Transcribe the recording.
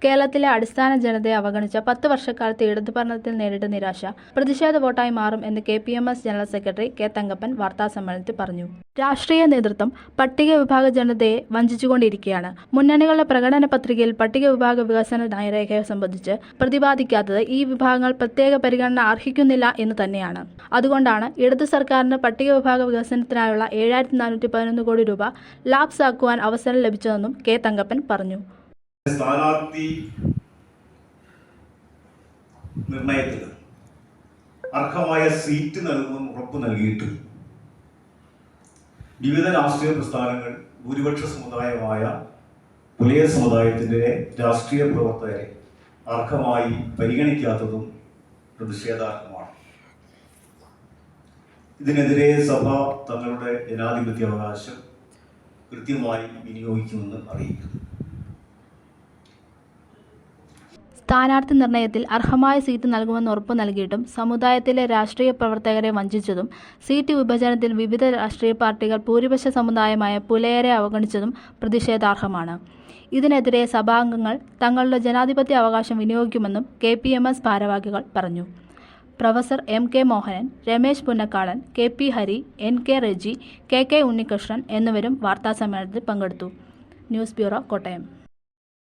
കേരളത്തിലെ അടിസ്ഥാന ജനതയെ അവഗണിച്ച 10 വർഷക്കാലത്ത് ഇടതുഭരണത്തിൽ നേരിട്ട നിരാശ പ്രതിഷേധ വോട്ടായി മാറും എന്ന് KPMS general secretary K Thankappan വാർത്താസമ്മേളനത്തിൽ പറഞ്ഞു. രാഷ്ട്രീയ നേതൃത്വം പട്ടിക വിഭാഗ ജനതയെ വഞ്ചിച്ചുകൊണ്ടിരിക്കുകയാണ്. മുന്നണികളുടെ പ്രകടന പത്രികയിൽ പട്ടിക വിഭാഗ വികസന നയരേഖയെ സംബന്ധിച്ച് പ്രതിപാദിക്കാത്തത് ഈ വിഭാഗങ്ങൾ പ്രത്യേക പരിഗണന അർഹിക്കുന്നില്ല എന്ന് തന്നെയാണ്. അതുകൊണ്ടാണ് ഇടതു സർക്കാരിന് പട്ടിക വിഭാഗ വികസനത്തിനായുള്ള 7411 കോടി രൂപ ലാപ്സ് ആക്കുവാൻ അവസരം ലഭിച്ചതെന്നും കെ തങ്കപ്പൻ പറഞ്ഞു. സ്ഥാനാർത്ഥി നിർണയത്തിൽ അർഹമായ സീറ്റ് നൽകുമെന്ന് ഉറപ്പ് നൽകിയിട്ട് വിവിധ രാഷ്ട്രീയ പ്രസ്ഥാനങ്ങൾ ഭൂരിപക്ഷ സമുദായമായ പുലയ സമുദായത്തിൻ്റെ രാഷ്ട്രീയ പ്രവർത്തകരെ അർഹമായി പരിഗണിക്കാത്തതും പ്രതിഷേധാർഹമാണ്. ഇതിനെതിരെ സഭ തങ്ങളുടെ ജനാധിപത്യ അവകാശം കൃത്യമായി വിനിയോഗിക്കുമെന്ന് അറിയിക്കുന്നു. സ്ഥാനാർത്ഥി നിർണയത്തിൽ അർഹമായ സീറ്റ് നൽകുമെന്ന് ഉറപ്പു നൽകിയിട്ടും സമുദായത്തിലെ രാഷ്ട്രീയ പ്രവർത്തകരെ വഞ്ചിച്ചതും സീറ്റ് വിഭജനത്തിൽ വിവിധ രാഷ്ട്രീയ പാർട്ടികൾ ഭൂരിപക്ഷ സമുദായമായ പുലയരെ അവഗണിച്ചതും പ്രതിഷേധാർഹമാണ്. ഇതിനെതിരെ സഭാംഗങ്ങൾ തങ്ങളുടെ ജനാധിപത്യ അവകാശം വിനിയോഗിക്കുമെന്നും KPMS ഭാരവാഹികൾ പറഞ്ഞു. Professor MK Mohanan, Ramesh Punnakkadan, KP Hari, NK Reji, KK Unnikrishnan എന്നിവരും വാർത്താസമ്മേളനത്തിൽ പങ്കെടുത്തു. News bureau, Kottayam.